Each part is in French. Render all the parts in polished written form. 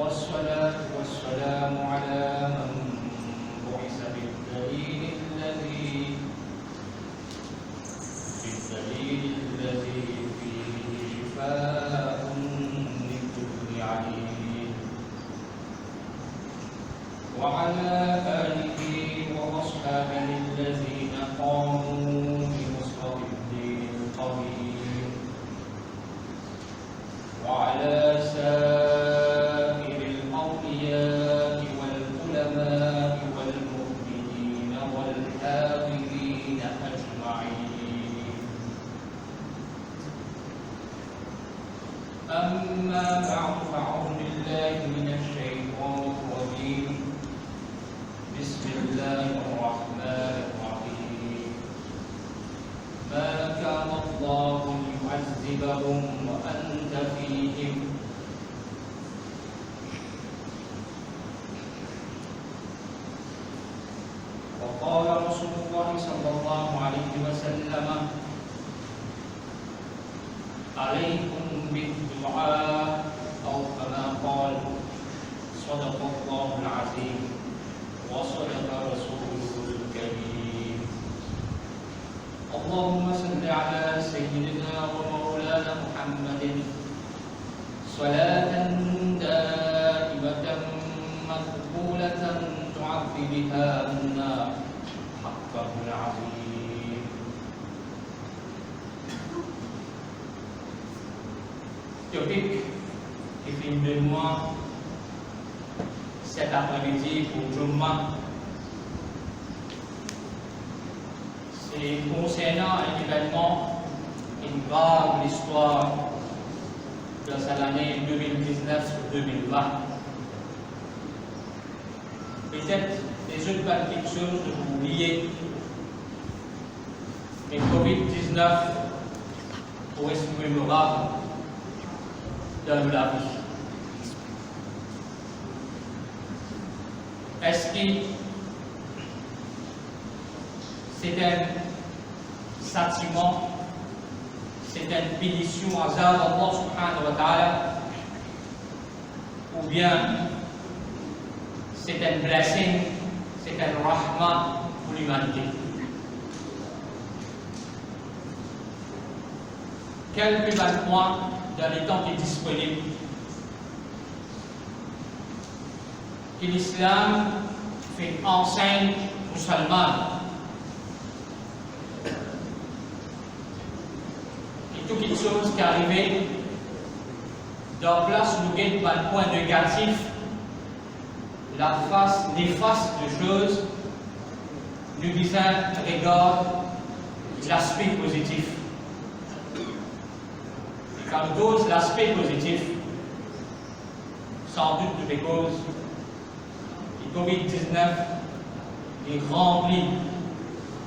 والصلاة والسلام على من بعث بالدليل الذي فيه شفاء لكل عليل، وعلى آله وأصحابه الذين قاموا بنصرة الدين القويم، وعلى سائر الأولياء والعلماء والمؤمنين والحاضرين أجمعين. أما بعد، فأعوذ بالله من الشيطان الرجيم. بسم الله الرحمن الرحيم. ما كان الله ليعذبهم وأنت فيهم وقال رسول الله صلى الله عليه وسلم: عليكم بالدعاء، أو كما قال: صدق الله العظيم وصدق رسوله الكريم. اللهم صل على سيدنا ومولانا محمد صلاة دائمة مقبولة تعفي بها عنا حقه العظيم. Topik qui finit de moi cet après-midi pour Jumma, c'est concernant un événement, une grave histoire dans l'année 2019-2020. Peut-être les autres pas quelque chose de vous oublier, mais Covid-19 pourrait se mémorable dans la vie. Est-ce que c'est un châtiment, c'est une punition hasard d'Allah subhanahu wa ta'ala, ou bien c'est un blessing, c'est un rahma pour l'humanité? Quelques points dans les temps qui est disponible. Que l'islam fait une enseigne musulmane. Et toute chose qui est arrivée, dans place nous guette par le point négatif, la face néfaste de choses, nous disons regarde l'aspect positif. Et quand nous dose l'aspect positif, sans doute de cause, le Covid-19 est rempli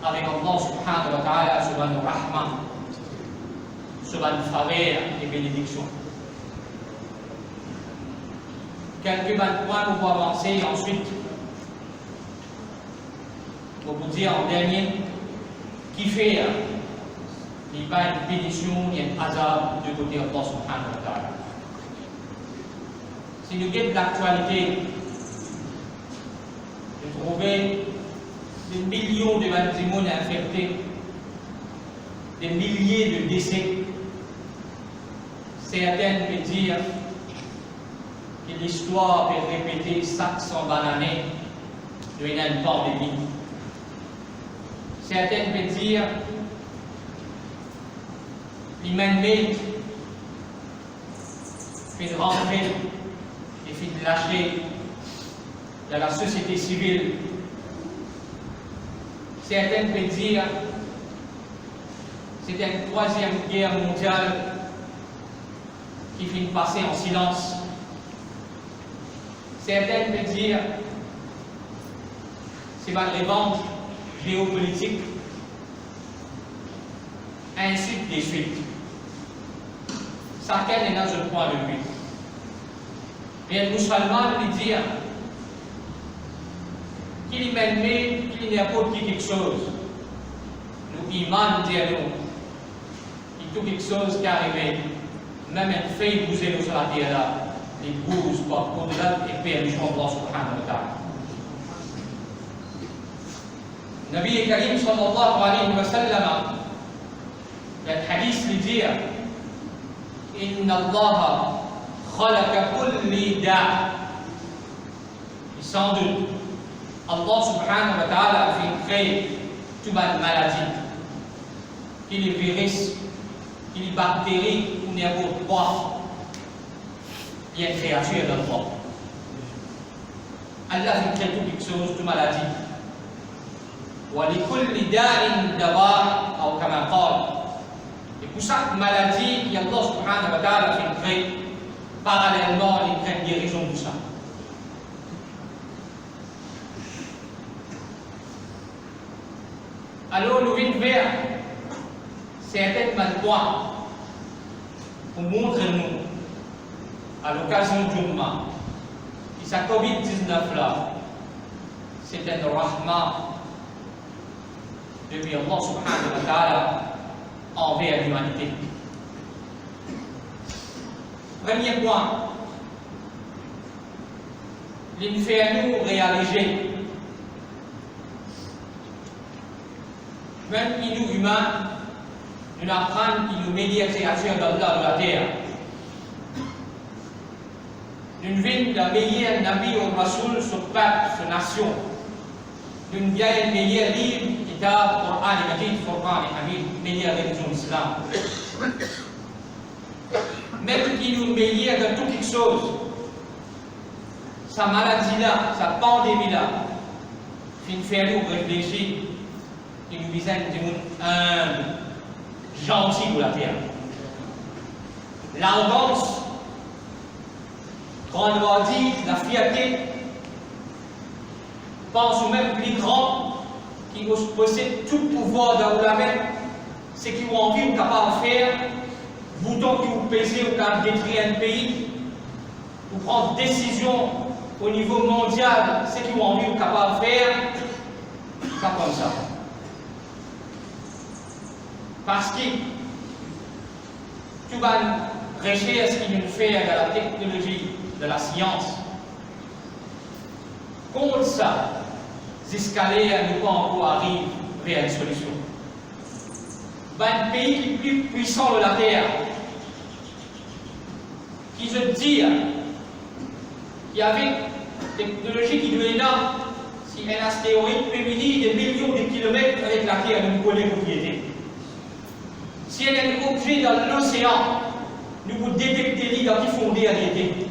avec Allah subhanahu wa ta'ala sur un rahman, sur une faveur et bénédiction. Quelques points pour avancer ensuite. Pour vous dire en dernier, qui fait il n'y a pas une bénédiction, il y a un hasard de côté Allah subhanahu wa ta'ala. Si nous guettons l'actualité, de trouver des millions de monde infectés, des milliers de décès, certains peuvent dire que l'histoire peut répéter 500 années d'une pandémie. Certains peuvent dire l'humanité fait rentrer et fait lâcher dans la société civile. Certains peuvent dire c'est une troisième guerre mondiale qui finit de passer en silence. Certains peuvent dire c'est ma revanche géopolitique, ainsi de suite. Chacun est dans un point de vue. Mais le musulman veut dire qu'il m'aime, qu'il n'y a pas quelque chose. Nous, iman, disons, il y a quelque chose qui est arrivé. Même un fait bouger sur la terre là. les brouses au-delà des permissions d'Allah subhanahu wa ta'ala. Nabi Karim sallallahu alayhi wa sallam, le hadith lui dit Inna Allah khalaqa kulli da'. Sans doute, Allah subhanahu wa ta'ala a fait créer toute maladie, qu'il est virus, qu'il est bactérie ou n'importe quoi. Il y a une créature dans le monde. Allah a fait créer toute chose, toute maladie. وَلِكُلِّ دَاءٍ دَوَاءٌ أو كما قال. Et pour chaque maladie, Allah subhanahu wa ta'ala a fait créer parallèlement une guérison de ça. Alors, nous venons vers certains points pour montrer-nous, à l'occasion du Jumma, que sa COVID-19 là, c'est un rahma depuis Allah subhanahu wa ta'ala envers l'humanité. Premier point, il fait nous réaliser, même nous humains, nous apprenons qu'il nous meilleure créature d'Allah de la terre. Nous venons la meilleure Nabi au Rasoul sur peuple, sur nation. Nous vient le meilleur livre, Kitab, Coran et Majid, Furqan et Hamid, meilleure religion d'Islam. Même qu'il nous meilleur de toute quelque chose, sa maladie-là, sa pandémie-là, il fait nous réfléchir. Il nous visait du monde humble, gentil pour la terre. L'arrogance, grandeur, la fierté, pense au même plus grand qui possède tout pouvoir dans la main, c'est qui ont envie ou capable de faire, bouton qui vous pèsez ou capable de détruire un pays, ou prendre décision au niveau mondial, c'est qui ont envie ou capable de faire, pas comme ça. Parce que tout va recherche qu'il nous fait de la technologie, de la science. Contre ça, escaliers nous pas encore arriver vers une solution. Un pays le plus puissant de la terre, qui se dit qu'il y avait une technologie qui devait là, si un astéroïde peut venir des millions de kilomètres avec la terre, nous connaissons propriété. Si elle est un objet dans l'océan, nous vous détectez l'identité fondée à l'été.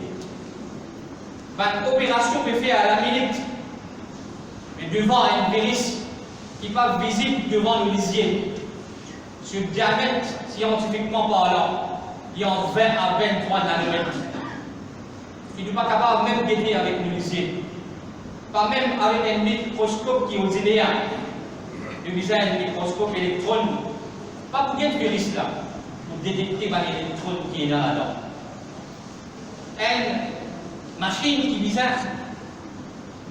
Une opération peut faire à la minute, mais devant un virus qui n'est pas visible devant nos lisiers. Sur le diamètre, scientifiquement parlant, il y a 20 à 23 nanomètres. Il n'est pas capable même d'aider avec nos lisiers. Pas même avec un microscope qui est ordinaire. Nous visons un microscope électronique. Pas pour quel virus là, pour détecter l'électrone qui est là-dedans. Une machine qui vise à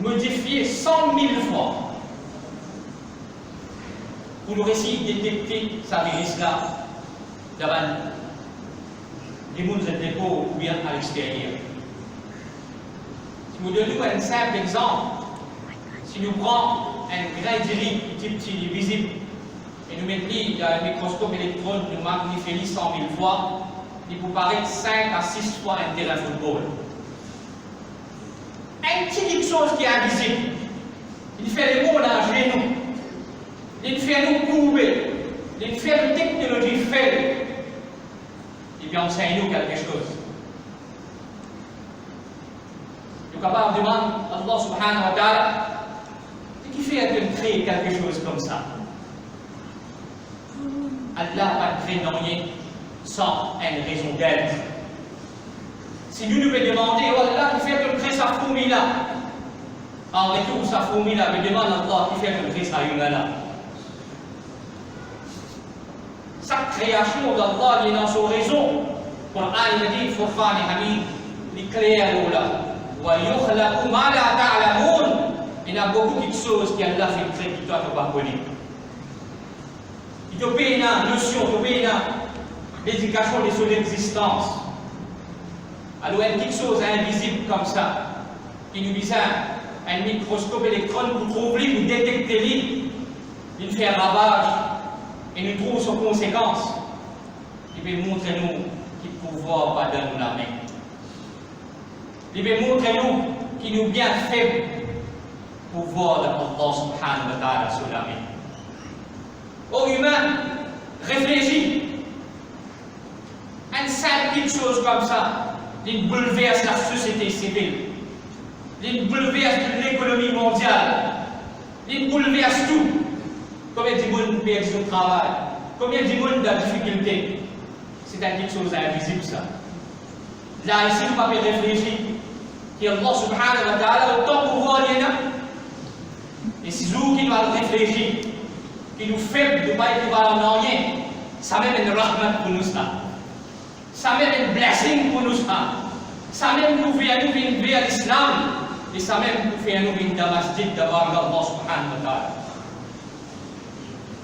modifier 100 000 fois pour nous essayer de détecter sa virus là devant les mondes de dépôt ou bien à l'extérieur. Si nous donnons un simple exemple, si nous prenons un grain de riz petit visible, et nous mettons il y a un microscope électronique, nous magnifie 100 000 fois, il peut paraître 5 à 6 fois un terrain de football. Une petite chose qui est invisible, il fait les mots à genoux, il fait nous courber, il fait une technologie faible, et puis enseigne-nous quelque chose. Nous sommes capables de demander à Allah subhanahu wa ta'ala, ce qui fait de créer quelque chose comme ça. Allah n'a créé rien sans une raison d'être. Si nous devons demander, oh Allah, qui fait que crée sa fourmi là, en retour, sa fourmi là, mais demande à Allah qui fait que crée sa humain là. Sa création d'Allah est dans son raison. Le Coran il dit, Furqan et Hamid, il crée là. وَيُخْلَقُ مَا لَا تَعْلَمُونَ. Il y a beaucoup de choses qui Allah fait créer qui toi tu ne pas connaître. Il te paye une notion, il te paye une l'éducation de son existence. Alors, il y a quelque chose d'invisible comme ça, qui nous vise un microscope électron pour trouver, pour détecter, il fait un ravage et nous trouve ses conséquences. Il veut montrer nous qu'il pouvoir pas dans la main. Il veut montrer nous qu'il nous bien faible pouvoir de Allah subhanahu wa ta'ala sur la main. Ô humain, réfléchis. Un simple petite chose comme ça, il bouleverse la société civile. Il bouleverse l'économie mondiale. Il bouleverse tout. Combien de monde perd son travail? Combien de monde a difficulté? C'est quelque chose d'invisible ça. Là, ici, nous ne pouvons pas réfléchir. Allah subhanahu wa ta'ala, autant pouvoir il y en a. Et c'est nous qui doivent réfléchir, qui nous fait de ne pas être en rien. Ça même est une rahmat pour nous. Ça même est une blessing pour nous. Ça même nous fait à nous venir à l'islam. Et ça même nous fait à nous venir à masjid d'avoir Allah subhanahu wa ta'ala.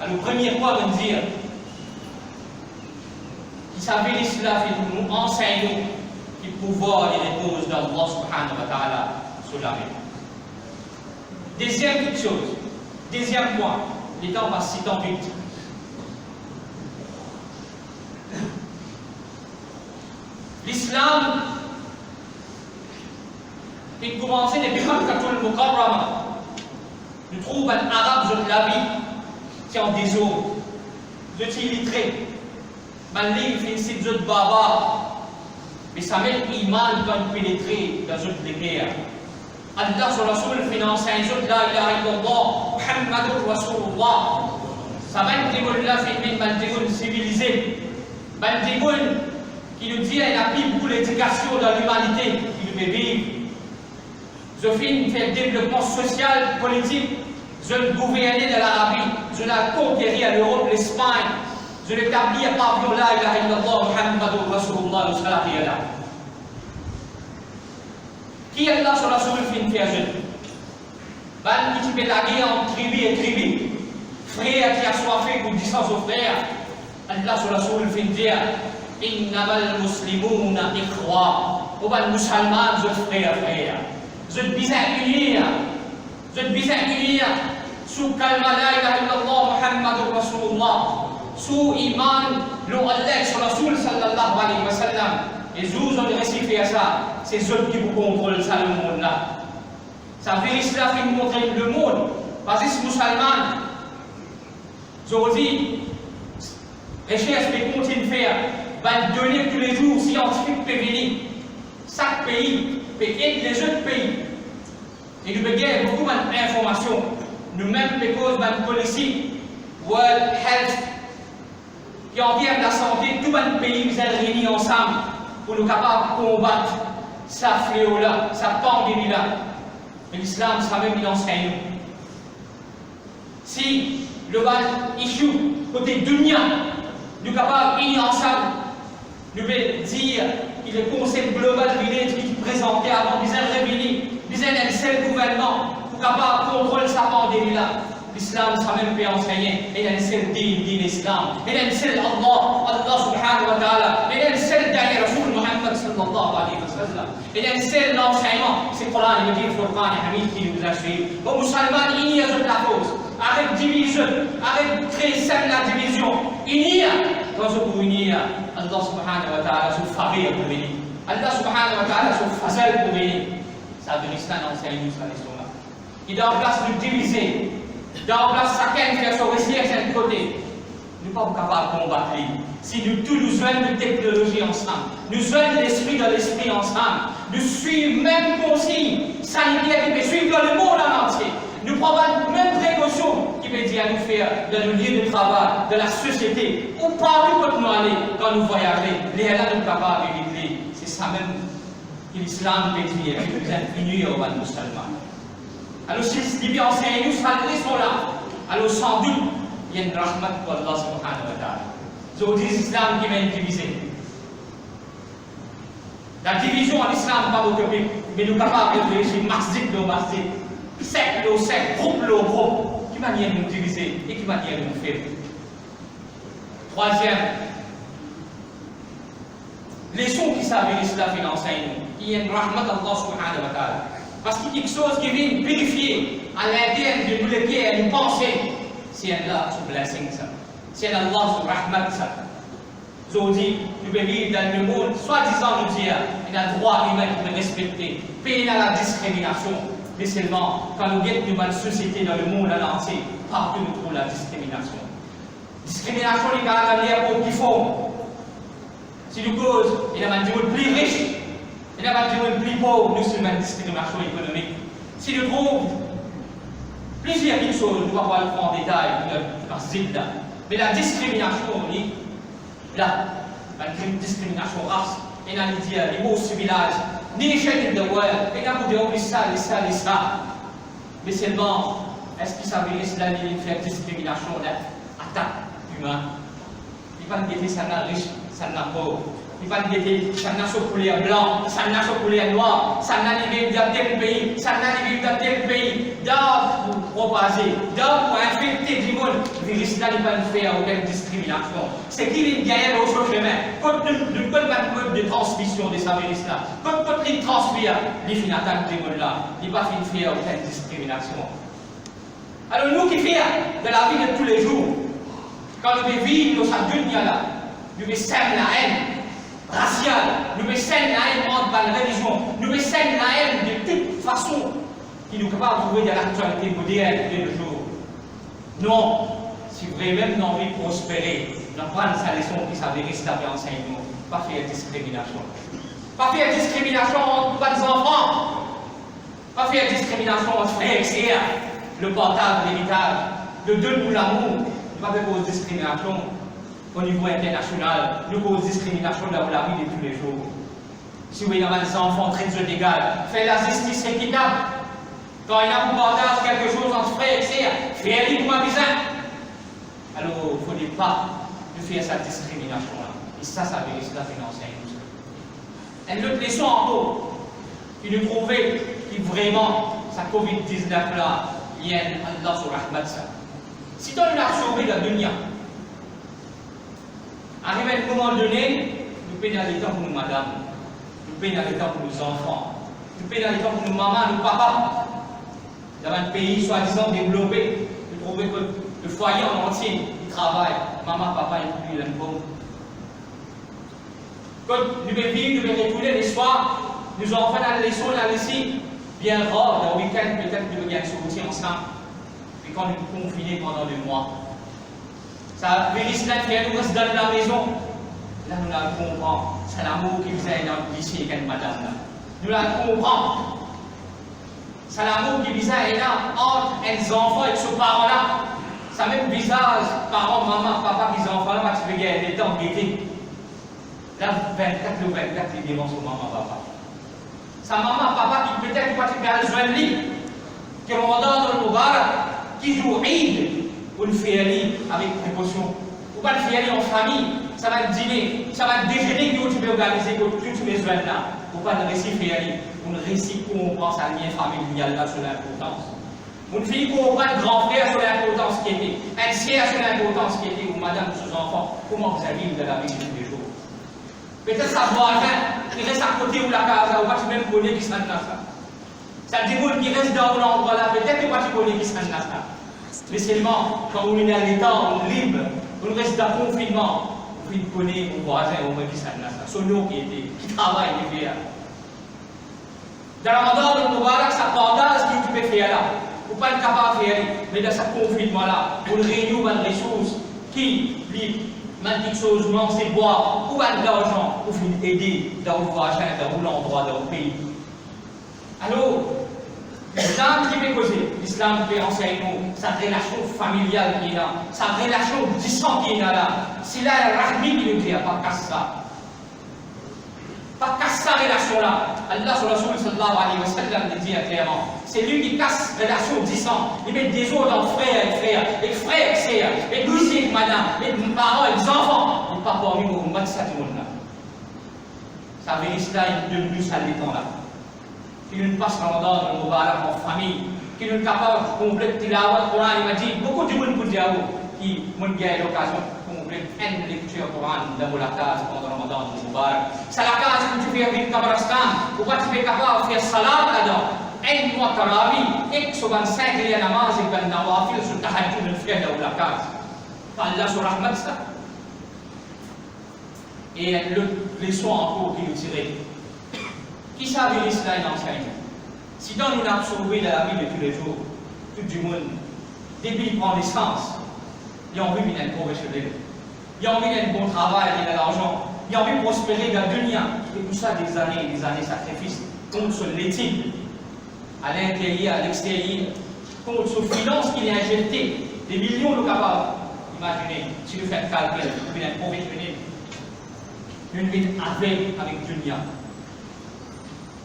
Alors, premier point, on va dire, qui savait l'islam et nous enseigne le pouvoir et les causes d'Allah subhanahu wa ta'ala sur la vie. Deuxième chose, deuxième point, les temps passent si tant vite. L'islam, il commençait depuis Makkatul Mukarrama. Nous trouvons un arabe de la vie qui en des eaux, de illettrés. Man livre une site de baba, mais ça met l'iman comme pénétrer dans une guerre. Allah sur Rasoul finance un jour la ilaha illallah, Muhammadur Rasulullah. Ça va être là, c'est une mantigoune civilisée. Mantigoune qui nous dit elle a pris beaucoup l'éducation de l'humanité qui nous fait vivre. Je finis fait le développement social, politique. Je le gouvernais de l'Arabie. Je l'ai conquéri à l'Europe, l'Espagne. Je l'établis à pavillon la ilaha illallah, Muhammadur Rasulullah, le salari là. Qui est là sur la source fin faire jeune? Ban qui fait la guerre entre tribu et tribu. Frère qui a soifé pour distance aux frères. Allah sur la source fin dire Innamal muslimuna ikhwa. Au ban musulman, je frère. Je te unir. Je te unir. Sous kalma la ilaha illallah, Muhammadur Rasulullah. Sous iman, l'on Allah sur la source sallallahu alayhi wa sallam. Et vous, on récifé à ça, c'est eux qui vous contrôlent ça, le monde là. Ça fait l'islam qui nous montre le monde. Parce que c'est musulman. Je vous dis, recherche mais continue de faire, va donner tous les jours scientifiques peuvent venir. Chaque pays peut aider les autres pays. Et nous avons beaucoup d'informations. Nous-mêmes, parce que nous policy, World Health, qui en vient de la santé, tous les pays nous ont réunis ensemble pour nous capables de combattre ce fléau-là, cette pandémie-là. Mais l'islam, ça même il enseigne. Si le bal issue côté dunya, nous sommes capables d'unir ensemble, nous pouvons dire que le concept global village qui est présenté avant, nous avons réuni, nous avons un seul gouvernement pour capable de contrôler sa pandémie-là. L'islam, ça même peut enseigner. Il y a un seul din l'islam. Il y a un seul Allah subhanahu wa ta'ala. Il y a un seul derrière Rasul Muhammad sallallahu alayhi wa sallam. Il y a un seul enseignement. C'est le Coran, il dit le Furqan et Hamid qui nous a suivis. Aux musulmans, il y a toute la cause. Arrête division, arrête créer celle la division. Il y a, dans ce pour unir, Allah subhanahu wa ta'ala sur faveur pour venir. Allah subhanahu wa ta'ala sur fazal pour venir. Ça veut dire l'islam enseigne nous ça, les là. Il doit en place de diviser. Dans la chacun fait son recherche d'un côté. Nous ne sommes pas capables de combattre. Si nous tous nous joignons de technologie ensemble, nous joignons l'esprit dans l'esprit ensemble, nous suivons même consigne sanitaire qui peut suivre dans le monde entier. Nous prenons même précaution qui peut dire à nous faire dans le lieu de travail, de la société, ou partout où nous aller quand nous voyageons. Les là nous sommes capables d'éviter. C'est ça même que l'islam peut dire, que nous sommes unis aux musulmans. Alors, si ce qui enseigne, nous sont là. Alors, sans doute, il y a une rahmat pour Allah subhanahu wa ta'ala. Je vous dis l'islam qui va être divisé. La division en islam, pas votre pays, mais nous sommes capables de réfléchir, masjid le masjid, secte le secte, groupe le groupe. Qui manière de nous diviser et qui manière de nous faire. Troisième, Les sons qui s'avérisent là, il enseigne. Il y a une rahmat Allah subhanahu wa ta'ala. Parce qu'il y a quelque chose qui vient purifier à l'intérieur de nous les pieds et une pensée. C'est Allah son blessing ça. C'est Allah son rahmat ça. Aujourd'hui, nous vivons dans le monde, soi-disant nous dire, il y a le droit humain de respecter, puis il y a la discrimination. Mais seulement, quand nous sommes dans une société, dans le monde entier, partout nous trouvons la discrimination. Discrimination, il y a un lien pour qui font. Si nous cause, il y a un monde plus riche, il y a un monde plus pauvre, nous sommes une discrimination économique. Si nous trouvons plusieurs choses, nous allons voir en détail, mais la discrimination, là, une discrimination race, et on a dit, les mots ce village, ni les chaînes de world, et on a dit, ça. Mais seulement, est-ce qu'il s'avérait cela, il fait discrimination, attaque humaine? Il va nous dire, ça n'a riche, ça n'a pauvre. Il va nous dire, ça n'a pas couleur blanc, ça n'a pas couleur noir, ça n'a pas dans tel pays, ça n'a pas dans tel pays. D'abord, pour propager, d'abord, pour infecter du monde, le virus là, il va nous faire aucune discrimination. C'est qu'il gagne l'autre chemin. Quand nous avons mode de transmission de ce virus là, quand il transmet, il finit attaque du monde là, il va faire aucune discrimination. Alors, nous qui faisons de la vie de tous les jours, quand nous vivons dans cette dunya là, nous sèmons la haine raciale, nous sèmons la haine entre la religion, nous sèmons la haine de toute façon qui nous capable de trouver dans l'actualité moderne de nos jours. Non, si vraiment nous avons envie de prospérer, nous prenons sa leçon qui s'avérise la vie enseignement, pas faire discrimination. Pas faire discrimination entre les enfants, pas faire discrimination entre frères et sœurs, le portable, l'héritage, de deux l'amour, pas faire cause discrimination au niveau international, nous cause discrimination dans la vie de tous les jours. Si vous avez des enfants très égaux, faites la justice équitable. Quand il y a un partage quelque chose entre frères et sœurs, faites-le pour un bizarre. Alors, il ne faut pas de faire cette discrimination-là. Et ça vérifie la finance. Et l'autre leçon en haut, qui nous prouvait que vraiment, sa Covid-19-là, il y a Allah sur Rahmat ça. Si on l'a sauvé la dunya, arrivé à un moment donné, nous payons les temps pour nous, madame, nous payons les temps pour nos enfants, nous payons les temps pour nos mamans, nos papas. Dans un pays soi-disant développé, vous trouvez que le foyer en entier, il travaille, maman, papa, et puis il a une bombe. Quand nous devons vivre, nous devons retourner les soirs, nous enfants dans la leçon, là ici, bien rare, dans le week-end, peut-être nous devons sortir ensemble. Puis quand nous sommes confinés pendant 2 mois, ça vérifie que nous restons dans la maison. Là, nous la comprenons. C'est l'amour qui vous a dans le lycée, madame. Là. Nous la comprenons. C'est l'amour qui vous a là entre les enfants et ce parent-là. Ça même visage, parents, maman, papa, les enfants là, tu veux gagner des temps d'été. Là, 24 ou 24, ils diront sur maman, papa. Sa maman, papa qui peut-être pas te faire le joint de lit, qui Ramadan dans le Mubarak, qui joue Eid, ou le fait avec précaution. Ou pas le faire en famille, ça va être dîner, ça va être déjeuner que tu peux organiser pour tous les joints là. Ou pas le récit faire on récit qu'on pense à lien familial là sur l'importance. On finit qu'on prend le grand frère sur l'importance qui était, un tiers sur l'importance qui était, ou madame, sous enfants, comment vous avez de la vie de tous les jours. Peut-être ça voit rien, il reste à côté ou la casa, ou pas tu même connais qui s'en a ça. Ça dit qui reste dans l'endroit là, peut-être pas tu connais qui s'en a ça. Mais seulement, quand on est dans l'état, on est libre, on reste dans le confinement, on connaît mon voisin, au moins qui s'en a ça. Son nom qui travaille, qui fait. Dans le Ramadan, le Mubarak, ça partage ce que tu peux faire là. Ou pas être capable de faire, mais dans ce confinement-là, on réunit des ressources qui, quelque chose, manger, boire, ou de l'argent pour aider dans le voisin, dans l'endroit, dans le pays. Alors, l'islam qui peut causer, l'islam peut enseigner sa relation familiale qui est là, sa relation du sang qui est là. C'est là le rahmi qui nous dit, pas casse ça. Pas casser sa relation-là. Allah sallallahu alayhi wa sallam le dit clairement. C'est lui qui casse la relation du sang. Il met des autres entre frères et frères, et frères et sœurs, et monsieur et madame, et parents et enfants. Il ne pas parmi nous, on ça tout le monde là. Ça vérifie là, il est devenu ça l'étant là. Qui nous passe Ramadan, le Mubarak en famille, qui nous est capable de compléter la Coran, il m'a dit, beaucoup de monde pour dire qui m'ont gagné l'occasion, pour complète une lecture Coran dans la case pendant le Ramadan de Mubarak. C'est la case où tu fais avec Kabaristan, où tu es capable de faire salat là-dedans. Un mois Tarawih, et que ce 25 liens namaz et ben nawafil sur tahajjud le faire dans la case. Allah sur Rahmat ça. Et les soins en cours qui nous tirent. Qui savait l'islam enseigne? Si dans nous absorbé dans la vie de tous les jours, tout du monde, depuis qu'il prend naissance, il a envie d'un professionnel, il a envie d'un bon travail, il a de l'argent, il a envie de prospérer dans le dunya. Et tout ça des années de sacrifices contre son l'éthique, à l'intérieur, à l'extérieur, contre son finance qu'il a injecté, des millions de capables. Imaginez, si vous faites calcul, vous êtes un professionnel, une vie avec dunya.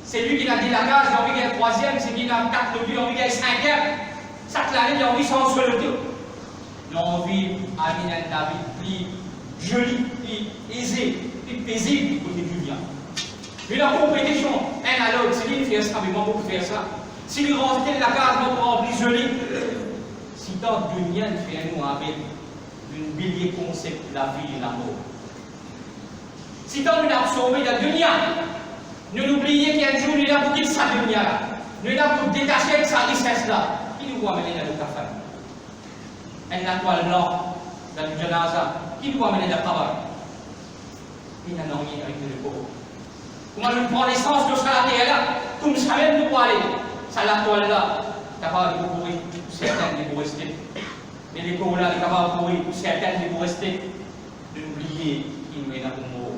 C'est lui qui a dit la case, il a envie d'être troisième, c'est lui qui a 4 de lui, il a envie d'être cinquième. Chaque année, il a envie de s'en soulever. Il a envie d'amener la vie plus jolie, plus aisée, plus paisible du côté du bien. Mais la compétition, un à l'autre, c'est lui qui fait ça, mais moi, je faire ça. Si lui rentrer la case, moi, pour rendre plus jolie. Si tant de dunya, il fait nous avec un billet concept de la vie et la mort. Si tant nous absorbé la dunya, ne l'oubliez qu'il y a un jour, il est là pour quitter sa dunya là. Il est là pour détacher avec sa richesse là. Qui nous voit amener dans le kafan? Un toile blanc dans le janaza. Qui nous voit amener dans le tabac? Il n'a rien avec le pauvre. Comment nous prend l'essence de ça là? Comme ça même nous aller. Ça la toile là. Capable de courir, certains de vous rester. Mais les pauvres là, capables de courir, certains de vous rester. De l'oublier qu'il nous est dans le mot.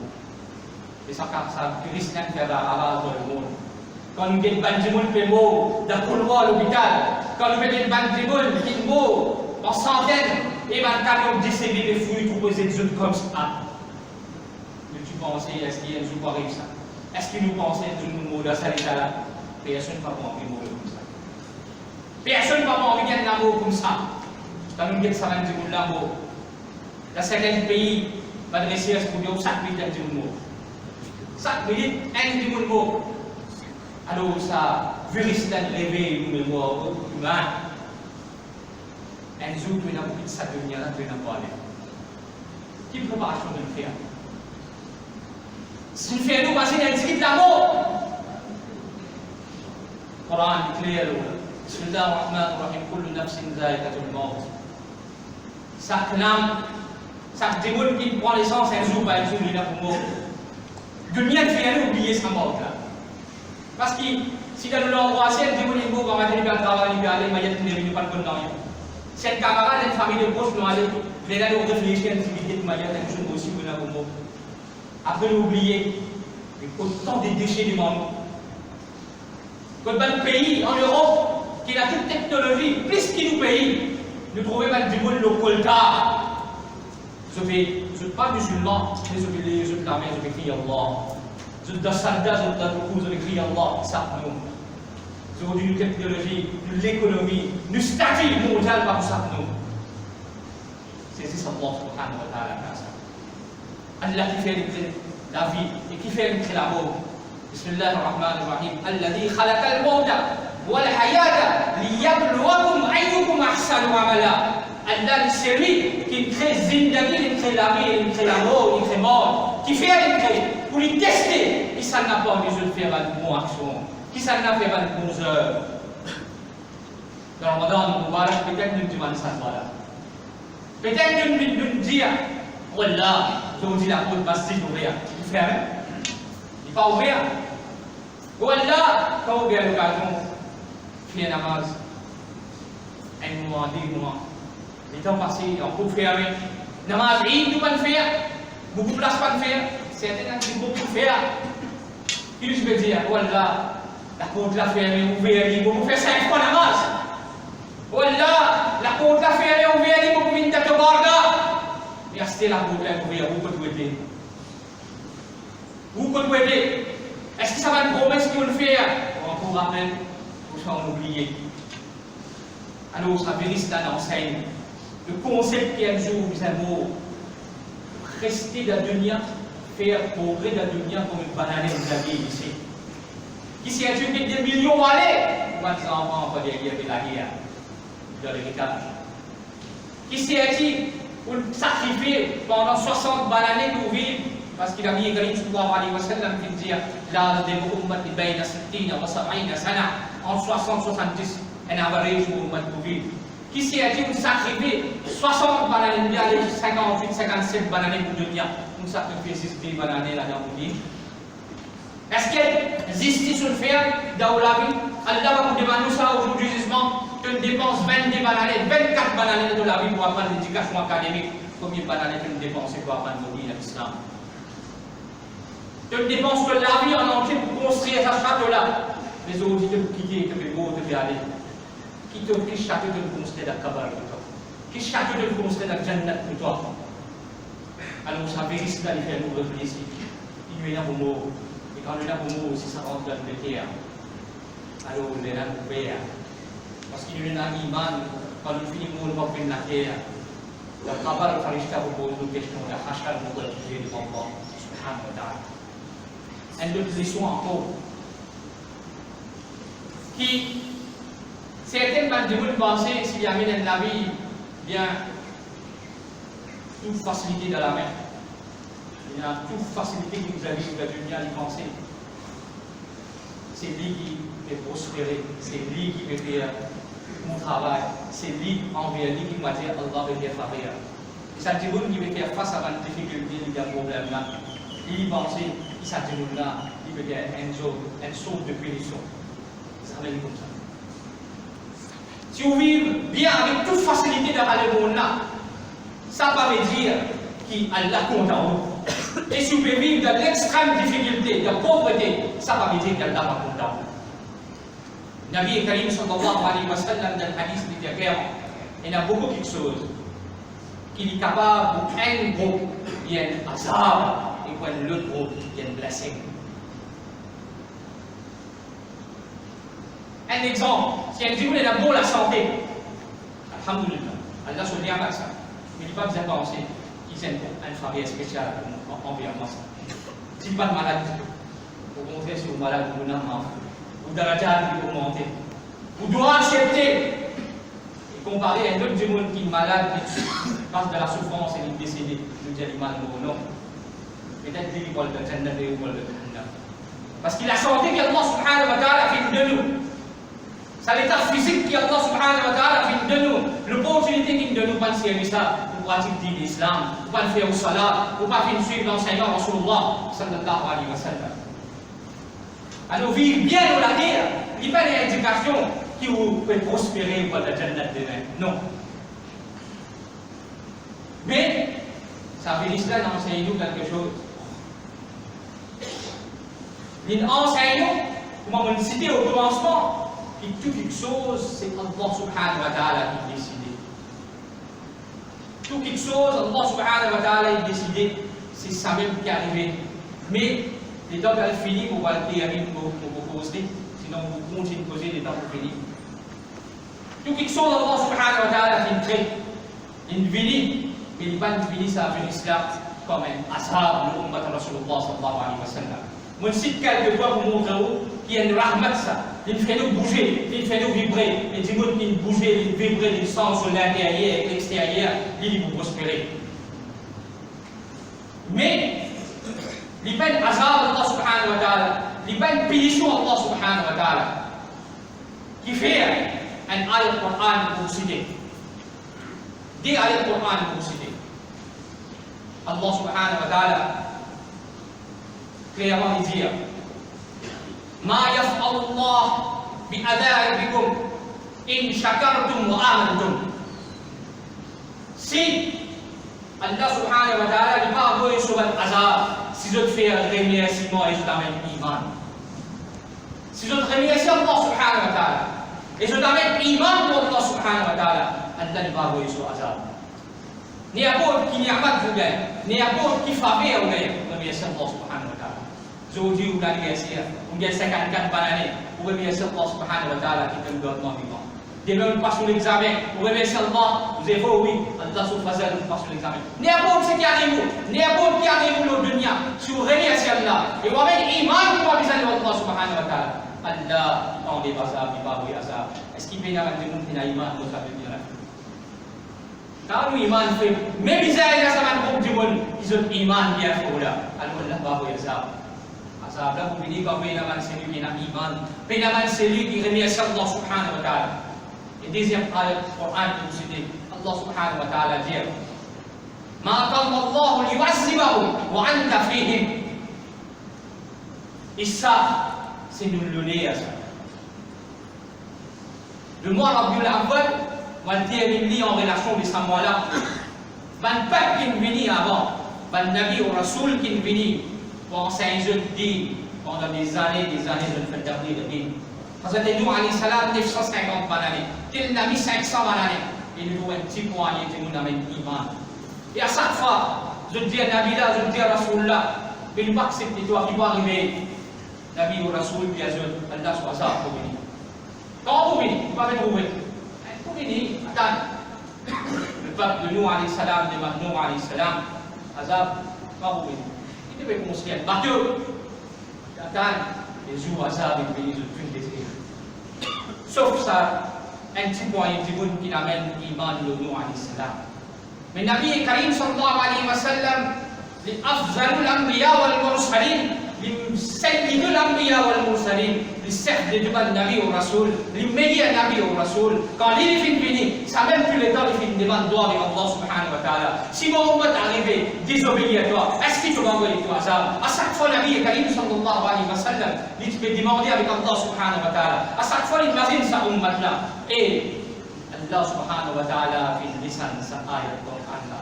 Et ça, que l'islam fait à le monde. Quand nous avons des gens qui sont dans le couloir à l'hôpital, quand nous avons des gens qui sont en centaines, et bien quand nous décédé des fruits, vous posez des autres comme ça. Mais tu penses, est-ce qu'il y a un jour qui arrive ça? Est-ce que nous pensons que nous mourons dans cet état-là? Personne n'a pas envie de mourir comme ça. Personne n'a pas envie de l'amour comme ça. Quand nous avons ça, nous avons l'amour. Dans certains pays, m'adresser à ce qu'on dit, 5 minutes de mort. 5 minutes, 1 minute de mort. Alors, ça, vérité réveil nous mémoire humain. Un jour, tu n'as pas de ça devenir là, tu n'as pas aller. Qui préparation de le faire? Si nous faisons passer dans le script d'amour, le Coran est clair. Bismillah ar-Rahman ar-Rahim, kullu nafsin za'iqatul maut. Chaque âme, chaque démon qui prend l'essence, un jour, un jour, il a pour mort. De bien faire oublier sa mort là. Parce que si dans l'endroit, si un démon est beau, quand on va faire le travail, il va aller, il va pas le bon dans si un camarade, une famille de proches, nous allons les aller réfléchir à une activité de manière quelque chose aussi qu'on a pour mot. Après, nous oublier autant des déchets du monde. Quand un pays en Europe qui a toute technologie, plus qu'il nous paye, nous trouvons mal du monde le colta. Je ne suis pas musulman, mais je suis l'armée, je vais crier Allah. Je suis soldats, je vais crier Allah. Ça, nous. Nous avons une technologie, de l'économie, une statut mondiale par ça, nous. C'est ça, Allah subhanahu wa ta'ala. Allah qui fait la vie et qui fait la mort. Bismillah ar-Rahman ar-Rahim. Alladhi khalaqa al-mawta wal hayata liyabluwakum ayyukum ahsanu amala. Allah, c'est lui qui crée Zindagi, il crée la vie, il crée la mort, il crée mort. Qui fait, il crée pour lui tester. Et ça n'a pas envie de faire une bonne action. Qui ça n'a fait une bonne œuvre. Dans le Ramadan, Mubarak, peut-être nous demandons ça. Peut-être nous disons, Wallah, je vous dis la porte masjid ouverte. Il fait rien. Il n'est pas ouvert. Wallah, quand vous avez l'occasion, faire namaz, un mois, 2 mois. Les temps passés, on peut faire avec. Namaz, il ne peut pas le faire. Beaucoup de place pas le faire. Certains qui ne peuvent pas le faire. Qui je veux dire, Wallah, la porte l'a fermée, ouverte, vous pouvez faire 5 fois namaz. Wallah, la porte l'a fermée, ouverte, vous pouvez faire 4 barda. Mais restez la porte là, ouverte, vous pouvez aider. Vous pouvez aider. Est-ce que ça va une promesse qu'ils vont le faire? On vous rappelle, pour ça on oublie. Alors, ça vérifie dans l'enseigne. Le concept qui est un jour, vous avez rester dans la dunya, faire pauvrer dans la dunya comme une banane vous avez ici. Ici, il y a des millions à aller. Moi, les enfants, on va dire qu'il y a de la guerre, de l'héritage. Ici, il y a ou sacrifier pendant 60 années pour vivre, parce qu'il a mis Karim sallallahu alayhi wa sallam qui dit la de ummati bayna 60 wa 70 sana, en 60-70, un average pour ummat pour vivre. Qui s'y a dit on sacrifie 60 années, bien les 58-57 années pour devenir, on sacrifie 60 années là-dedans pour vivre. Est-ce que justice on fait dans la vie? Allah va vous demander ça aujourd'hui jugement, que dépense 22 années, 24 années de la vie pour apprendre l'éducation académique. Combien d'années que nous dépensons pour apprendre l'islam? Tu dépenses que la vie en entier pour construire ce château-là. Les autres, tu peux quitter, tu peux beau, tu peux aller. Qui château de construire la Kabar pour toi? Qui château de construire la Jannat pour toi? Alors, ça vérifie d'aller faire nous réfléchir. Il y a un mot. Et quand il y a un mot, si ça rentre dans le terre, alors on est là pour faire. Parce qu'il y a un iman, quand on finit, on va faire la terre. Le Kabar, le Farishta vous pose une question, la Hachal vous pose une question devant moi. Subhanahu wa ta'ala. Une autre leçon encore. Qui, certaines personnes pensent, s'il y a une la vie, bien, toute facilité dans la main. Il y a toute facilité que vous avez sur la dunya, y penser. C'est lui qui fait prospérer, c'est lui qui fait faire mon travail, c'est lui envers lui qui m'a dit Allah veut faire faveur. Et ça dit qui veut faire face à une difficulté, il y a un problème là. Il pense, il s'est dit là, il veut faire une sorte de punition. Ça va être comme ça. Si vous vivez bien avec toute facilité dans le monde là, ça va veut dire qu'Allah compte en vous. Et si vous vivez dans l'extrême difficulté, de pauvreté, ça va veut dire qu'Allah va compter en vous. Nabi Karim sallallahu alayhi wa sallam dans le hadith dit clairement, il y a beaucoup de choses qu'il est capable pour un groupe, il y a un azab, et pour l'autre groupe, il y a une blessing. Un exemple, si un jour il a bon la santé, alhamdulillah, Allah se dit à ça, mais il n'y a pas besoin de penser qu'il y a une famille spéciale environnement. S'il n'y a pas de maladie, pour montrer si vous êtes malade, vous n'avez pas. Ou darajat qui peut monter. Vous devez accepter et comparer à un autre monde qui est malade, qui passe de la souffrance et qui est décédé. Nous disons l'imam non. Peut-être qu'il va le Jannah et le Jannah. Parce qu'il a senti qu'Allah subhanahu wa ta'ala a fait de nous. C'est l'état physique qu'Allah subhanahu wa ta'ala a fait de nous. L'opportunité qu'il nous donne pas de servir ça pour pratiquer l'islam, pour pas le faire au salat, pour pas faire suivre l'enseignement de Rasulullah sallallahu alayhi wa sallam. Alors, vivre bien dans la guerre, il n'y a pas d'indication qui vous peut prospérer pour la Jannat demain. Non. Mais, ça veut dire cela d'enseigner nous quelque chose. Il enseigne nous, comme on citait au commencement, que toute chose, c'est Allah subhanahu wa ta'ala qui décide. Toute chose, Allah subhanahu wa ta'ala qui décide, c'est ça même qui est arrivé. Mais, les temps qu'elle finit pour voir le théorie pour vous poser, sinon vous continuez de poser les temps pour finir. Tout quelque chose Allah subhanahu wa ta'ala fait très, une vie, mais il n'est pas une vie, ça veut dire comme un ashab, le ummat Rasulullah sallallahu alayhi wa sallam. Mon site quelquefois vous montre qu'il y a une rahmat ça, il fait nous bouger, il fait nous vibrer, et du monde qui bouge, il vibre, il sent sur l'intérieur et l'extérieur, il vous prospérer. Mais, il pas une azab Allah subhanahu wa ta'ala, il pas une punition Allah subhanahu wa ta'ala, qui fait un ayat Qur'an pour citer. Des ayat Qur'an pour citer. Allah subhanahu wa ta'ala, clairement il dit Ma yaf'al Allah bi'adhabikum in shakartum wa amantum. Si Allah subhanahu wa ta'ala n'est pas envoyé sur un azab, si je te fais un remerciement et je t'amène iman. Si je te remercie Allah subhanahu wa ta'ala et je t'amène iman pour Allah subhanahu wa ta'ala, Allah n'est pas envoyé sur azab. Ni à cause qui n'y a pas de problème, ni à cause qui faveur ou bien, remercie Allah subhanahu wa ta'ala. Aujourd'hui, vous l'avez remercié, vous avez 54 années, vous remerciez Allah subhanahu wa ta'ala qui te donne mon vivant. Demain, vous passez sur l'examen, vous remerciez Allah, vous avez dit oui, Allah subhanahu vous passez sur l'examen. N'importe ce qui arrive, n'importe qui arrive dans le dunya, si vous remerciez Allah, et vous avez iman pour aviser Allah subhanahu wa ta'ala, Allah, on est pas ça, il va vous azab. Est-ce qu'il peut y avoir des gens qui n'ont iman, nous savons bien. Kalau iman fe, même Israël ça va groupe du monde, ils ont iman bien fait là. Alors Allah va vous azab. Azab là vous venez comme benaman celui qui n'a iman, benaman celui qui remercie Allah subhanahu wa ta'ala. Et deuxième ayat du Coran que vous citez, Allah subhanahu wa ta'ala dit Ma kana Allah liyu'azzibahum wa anta fihim. Et ça, c'est nous le nez à ça. Le mois Rabiul Awwal, on va dire en relation avec ce mois-là. Ban peuple qui est venu avant, ban Nabi ou Rasoul qui est venu pour enseigner le din pendant des années de faire dernier le din. Hazrat Nuh alayhi salam 950 années, tel Nabi 500 années. Il nous a un petit point qui nous amène iman. Et à chaque fois, je dis à Nabi là, je dis à Rasoul là, mais il ne pas accepter toi qui va arriver. Nabi ou Rasoul, bien sûr, Allah soit ça pour venir. Quand vous venez, vous m'avez trouvé. Vous venez, attends. Le peuple de Nuh alayhi salam, de Nuh alayhi salam, Azab, quand vous venez. Il devait commencer à être bateau. Attends, les jours Azab, ils viennent de tout désir. Sauf ça, un petit point, un petit bout qui amène l'iman de Nuh alayhi salam. Mais Nabi Karim sallallahu alayhi wa sallam, les afzalul anbiya wal mursalin, سيد الأنبياء والمرسلين للسحب de Nabi au Rasoul, les meilleurs Nabi au Rasoul. Quand il est fini, ça même plus le temps de finir devant toi avec Allah subhanahu wa ta'ala. Si mon umat arrivé, désobéir à toi, est-ce qu'il te va envoyer toi ça? À chaque fois, Nabi Karim sallallahu alayhi wa sallam, il peut demander avec Allah subhanahu wa ta'ala. À chaque fois, il imagine sa ummat là. Et Allah subhanahu wa ta'ala fait lisan sa ayat Qur'an là.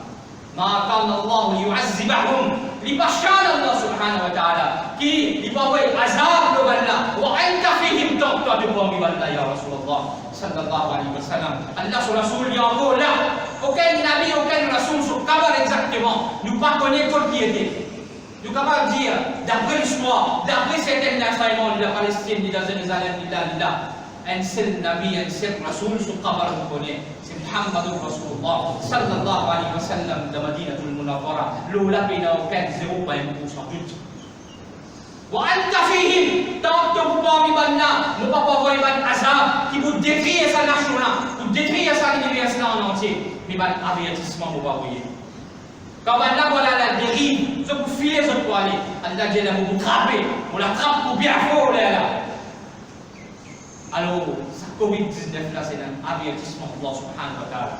Ma kana Allah liyu'azzibahum libashana Allah subhanahu wa ta'ala qui il va envoyer azab le walla wa anta fihim taqta de bon walla ya Rasulullah sallallahu alayhi wa sallam. Allah sur Rasoul il y a encore là aucun nabi aucun rasoul sur kabar exactement nous pas connaître qui était nous capable de dire d'après l'histoire d'après certains assaillements de la Palestine de Jérusalem de un seul nabi un seul rasoul sur kabar nous connaît محمد رسول الله صلى الله عليه وسلم de مدينة المنورة لولا بنا وكان 0.1% doute وأنت فيهم tant que vous parlez maintenant ne pas avoir un azab qui vous détruit sa nation vous détruit sa université en entier mais un avertissement vous va voyer quand maintenant voilà la dérive je vous filez je peux aller Allah dit là vous trappez on la trappe pour bien fort là alors Covid-19 là c'est un avertissement de Allah subhanahu wa ta'ala.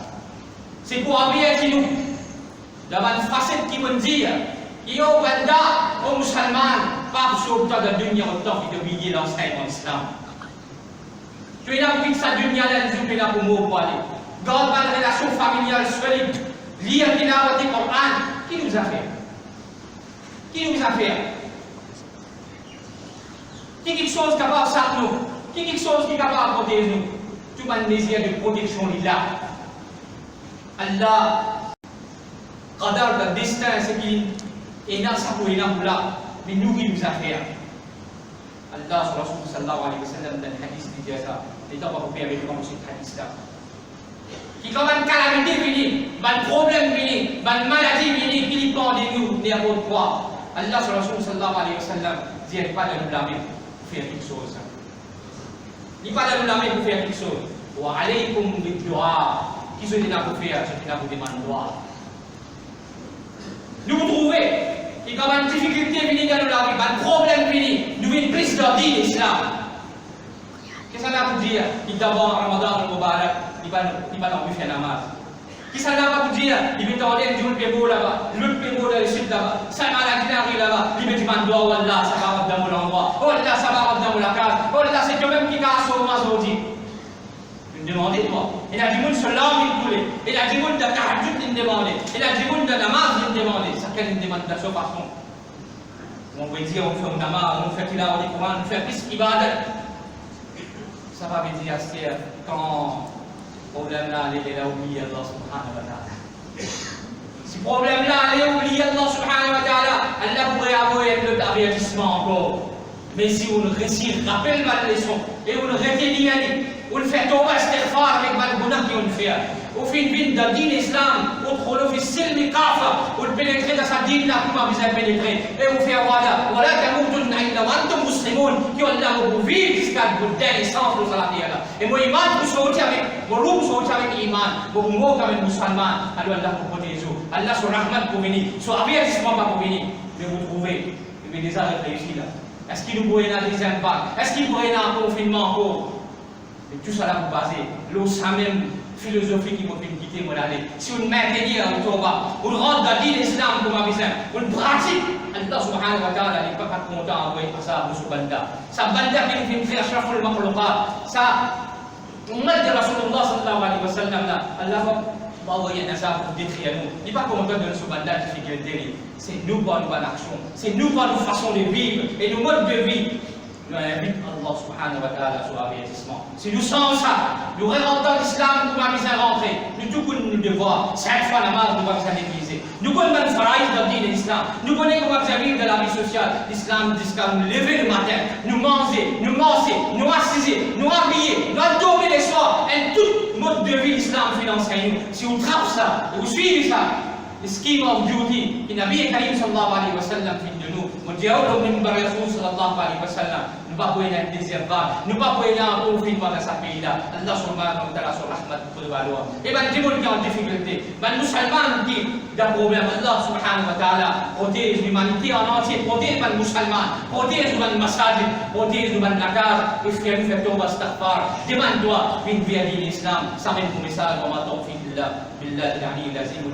C'est pour avertir nous d'avoir une facette qui me dit qu'il y a un banda aux musulmans pas sur le temps de dunya autant qu'il devient l'enseignement islam. Tu es là pour sa dunya là tu es là pour moi pour aller. Garde une relation familiale solide. Lire tilawat du Coran. Qui nous a fait? Qui nous a fait? Qui quelque chose capable de nous? Qui quelque chose qui est capable de protéger nous? Tout le désir de protection est là. Allah, qadar le destin, c'est qu'il est là, ça pour il est là. Mais nous qui nous a fait. Allah, sur Rasul sallallahu alayhi wa sallam, dans le hadith, il dit ça. Les temps vont faire avec nous ce hadith là. Qui comme une calamité finie, un problème fini, une maladie finie, qui lui prend de nous, n'importe quoi. Allah, sur Rasul sallallahu alayhi wa sallam, dit pas de nous blâmer pour faire quelque chose. Il n'y a pas de blâmer pour faire quelque chose. Wa alaykum bid-du'a. Qui sont là pour faire ce qu'il a pour demander droit. Nous vous trouvez, il y a une difficulté venue dans la vie, un problème fini, nous venons plus de dire l'islam. Qu'est-ce que ça veut dire? Il d'abord Ramadan au Mubarak, il va nous faire namaz. Qu'est-ce que ça veut dire? Il va t'enlever le jour pébo là-bas, l'autre pébo dans le sud là-bas, ça maladie arrive là-bas, il va demander droit, oh là, ça va dans l'endroit, oh là, ça va dans la case, oh là, c'est toi-même qui casse au mazodi. Demandez toi. Il a du monde sur l'âme, il voulait. Il a du monde de tahajjud, il demandait. Il a du monde de namaz, il demandait. Ça quelle demande de ce façon. On va dire, on fait un namaz, on fait tilawat du Coran, on fait plus ibadat. Ça va me dire, c'est quand problème là, il est là, oublier Allah subhanahu wa ta'ala. Si problème là, il est oublier Allah subhanahu wa ta'ala, Allah pourrait avoir un avertissement encore. Mais si on réussit, rappelle ma leçon, et on retient on fait توبة استغفار avec mal gounas qu'on fait. On fait une vie dans l'islam, on trouve le silmi kafa, on pénètre dans sa dîne là, comment vous avez pénétré. Et on fait voilà, voilà, tamoutun illa wa antum muslimun. qui ont là pour vivre jusqu'à le dernier sens de la terre. Et moi, iman, vous sortez avec, mon loup, vous sortez avec iman, mon mot comme un musulman, alors Allah vous protège. Allah sur rahmat pour venir, sur avertissement pas pour venir, mais vous trouvez, mais déjà réfléchi là. Est-ce qu'il nous pourrait y avoir des impacts? Est-ce qu'il pourrait y avoir un confinement encore? Et tout ça là vous basez, l'eau, ça même philosophie qui m'a fait quitter mon année. Si on maintenait au toba, on rentre dans l'islam comme un besoin, on pratique, Allah subhanahu wa ta'ala n'est pas content avec ça, vous banda. Ça banda qui nous fait faire le makhlouqat. Ça, on a dit Rasulullah sallallahu alayhi wa sallam là, Allah va envoyer un azab pour détruire nous. Il n'est pas comme on donne ce banda qui fait que le c'est nous par nos actions, c'est nous par nos façons de vivre et nos modes de vie. Nous invitons Allah subhanahu wa ta'ala sur l'avertissement. Si nous sommes ça, nous rentrons dans l'islam, nous allons rentrer. Nous tout nous devoirs, 5 fois la marque, nous allons l'égliser. Nous connaissons le faraïs dans l'islam. Nous connaissons comment vivre de la vie sociale. L'islam dit qu'à nous lever le matin, nous manger, nous masser, nous assiser, nous habiller, nous dormir les soirs. Et tout mode de vie l'islam finance nous. Si vous trappez ça, vous suivez ça, le scheme of duty, qui Nabi Karim sallallahu alayhi wa sallam fait de nous. Mon Dieu, nous Rasul sallallahu alayhi wa sallam. Nous ne pouvons pas être deuxième vague, nous ne pouvons pas être un confinement dans ce pays-là. Allah subhanahu wa ta'ala sur rahmat pour le valoir. Et bien, des gens qui ont en difficulté, les musulmans qui ont des problèmes, Allah subhanahu wa ta'ala protège l'humanité en entier, protège les musulmans, protège les masajid, protège les nakar, et frère, nous faisons un astaghfar. Demande-toi, viens vers l'islam, ça mène pour message, on m'a tawfiq billah, billah, l'ali, l'azim.